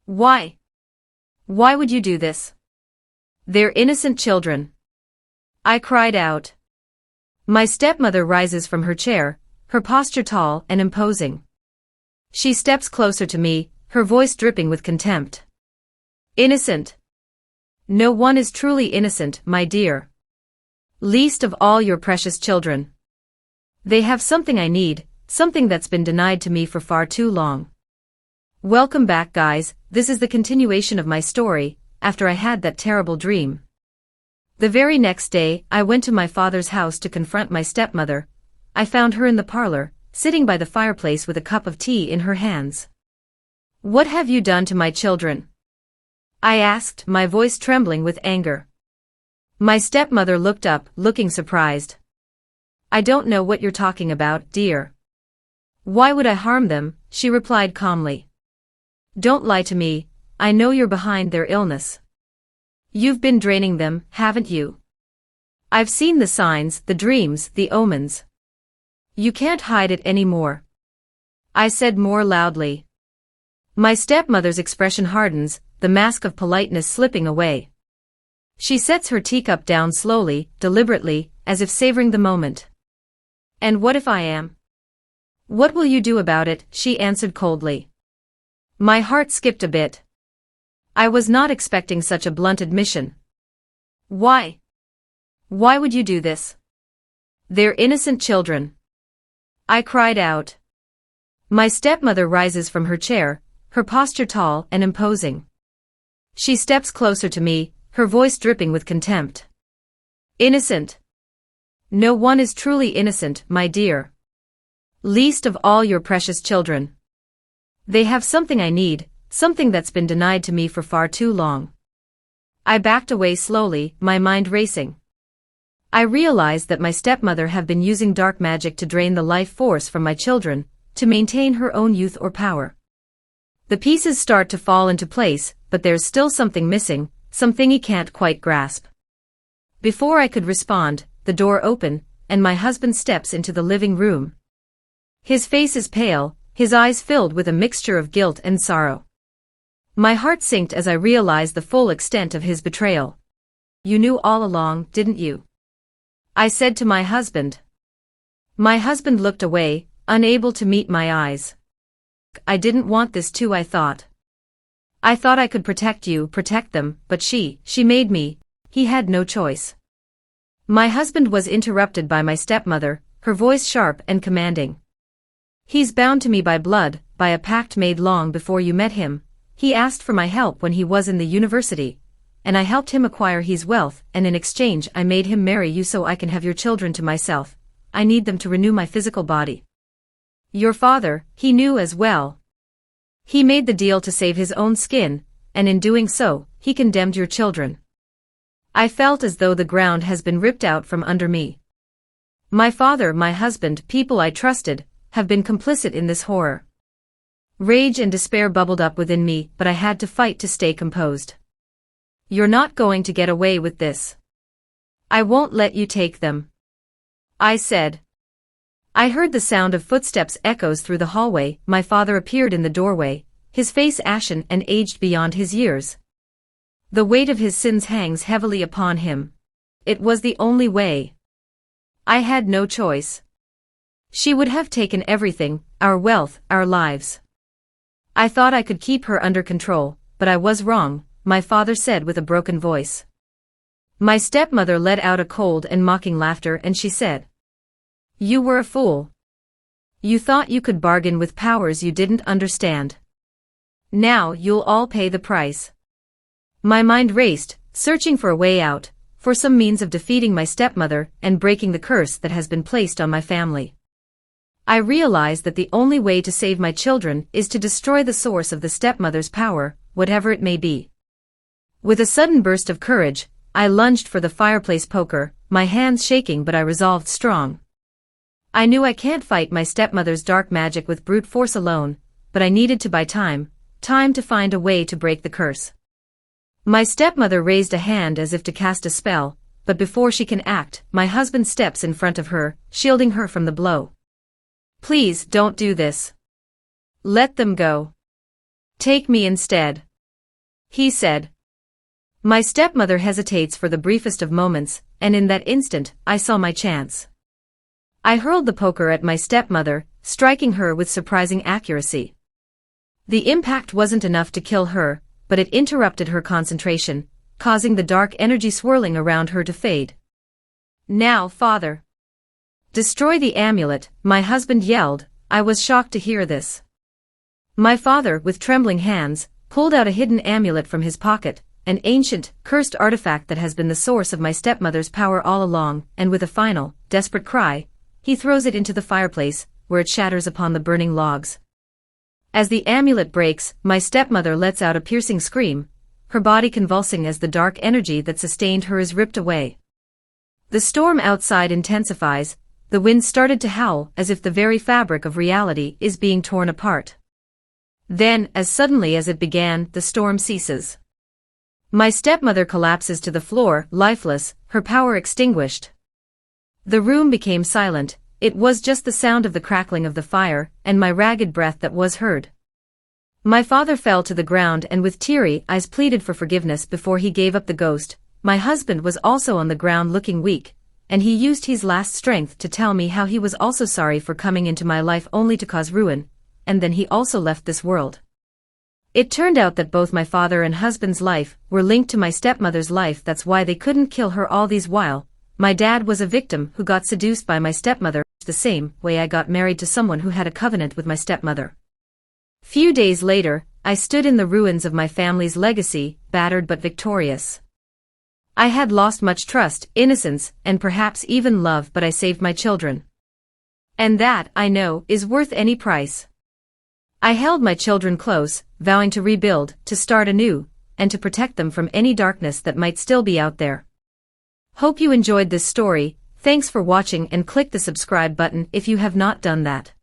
Why? Why would you do this? They're innocent children. I cried out. My stepmother rises from her chair, her posture tall and imposing. She steps closer to me, her voice dripping with contempt. Innocent? No one is truly innocent, my dear. Least of all your precious children. They have something I need, something that's been denied to me for far too long. Welcome back, guys. This is the continuation of my story, after I had that terrible dream. The very next day, I went to my father's house to confront my stepmother. I found her in the parlor, sitting by the fireplace with a cup of tea in her hands. What have you done to my children? I asked, my voice trembling with anger. My stepmother looked up, looking surprised. I don't know what you're talking about, dear. Why would I harm them? She replied calmly. Don't lie to me, I know you're behind their illness. You've been draining them, haven't you? I've seen the signs, the dreams, the omens. You can't hide it anymore. I said more loudly. My stepmother's expression hardens, the mask of politeness slipping away. She sets her teacup down slowly, deliberately, as if savoring the moment. And what if I am? What will you do about it? She answered coldly. My heart skipped a bit. I was not expecting such a blunt admission. Why? Why would you do this? They're innocent children. I cried out. My stepmother rises from her chair, her posture tall and imposing. She steps closer to me, her voice dripping with contempt. Innocent? No one is truly innocent, my dear. Least of all your precious children. They have something I need, something that's been denied to me for far too long. I backed away slowly, my mind racing. I realized that my stepmother had been using dark magic to drain the life force from my children, to maintain her own youth or power. The pieces start to fall into place, but there's still something missing, something he can't quite grasp. Before I could respond, the door opened, and my husband steps into the living room. His face is pale, his eyes filled with a mixture of guilt and sorrow. My heart sank as I realized the full extent of his betrayal. You knew all along, didn't you? I said to my husband. My husband looked away, unable to meet my eyes. I didn't want this too, I thought. I thought I could protect you, protect them, but she made me. He had no choice. My husband was interrupted by my stepmother, her voice sharp and commanding. He's bound to me by blood, by a pact made long before you met him. He asked for my help when he was in the university, and I helped him acquire his wealth, and in exchange I made him marry you so I can have your children to myself. I need them to renew my physical body. Your father, he knew as well. He made the deal to save his own skin, and in doing so, he condemned your children. I felt as though the ground has been ripped out from under me. My father, my husband, people I trusted, have been complicit in this horror. Rage and despair bubbled up within me, but I had to fight to stay composed. You're not going to get away with this. I won't let you take them. I said. I heard the sound of footsteps echoes through the hallway. My father appeared in the doorway, his face ashen and aged beyond his years. The weight of his sins hangs heavily upon him. It was the only way. I had no choice. She would have taken everything, our wealth, our lives. I thought I could keep her under control, but I was wrong, my father said with a broken voice. My stepmother let out a cold and mocking laughter and she said, You were a fool. You thought you could bargain with powers you didn't understand. Now you'll all pay the price. My mind raced, searching for a way out, for some means of defeating my stepmother and breaking the curse that has been placed on my family. I realized that the only way to save my children is to destroy the source of the stepmother's power, whatever it may be. With a sudden burst of courage, I lunged for the fireplace poker, my hands shaking but I resolved strong. I knew I can't fight my stepmother's dark magic with brute force alone, but I needed to buy time to find a way to break the curse. My stepmother raised a hand as if to cast a spell, but before she can act, my husband steps in front of her, shielding her from the blow. Please don't do this. Let them go. Take me instead. he said. My stepmother hesitates for the briefest of moments, and in that instant, I saw my chance. I hurled the poker at my stepmother, striking her with surprising accuracy. The impact wasn't enough to kill her, but it interrupted her concentration, causing the dark energy swirling around her to fade. Now, father. Destroy the amulet, my husband yelled. I was shocked to hear this. My father, with trembling hands, pulled out a hidden amulet from his pocket, an ancient, cursed artifact that has been the source of my stepmother's power all along, and with a final, desperate cry, he throws it into the fireplace, where it shatters upon the burning logs. As the amulet breaks, my stepmother lets out a piercing scream, her body convulsing as the dark energy that sustained her is ripped away. The storm outside intensifies, the wind started to howl as if the very fabric of reality is being torn apart. Then, as suddenly as it began, the storm ceases. My stepmother collapses to the floor, lifeless, her power extinguished. The room became silent, it was just the sound of the crackling of the fire, and my ragged breath that was heard. My father fell to the ground and with teary eyes pleaded for forgiveness before he gave up the ghost. My husband was also on the ground looking weak, and he used his last strength to tell me how he was also sorry for coming into my life only to cause ruin, and then he also left this world. It turned out that both my father and husband's life were linked to my stepmother's life. That's why they couldn't kill her all these while. My dad was a victim who got seduced by my stepmother, the same way I got married to someone who had a covenant with my stepmother. Few days later, I stood in the ruins of my family's legacy, battered but victorious. I had lost much trust, innocence, and perhaps even love, but I saved my children. And that, I know, is worth any price. I held my children close, vowing to rebuild, to start anew, and to protect them from any darkness that might still be out there. Hope you enjoyed this story. Thanks for watching and click the subscribe button if you have not done that.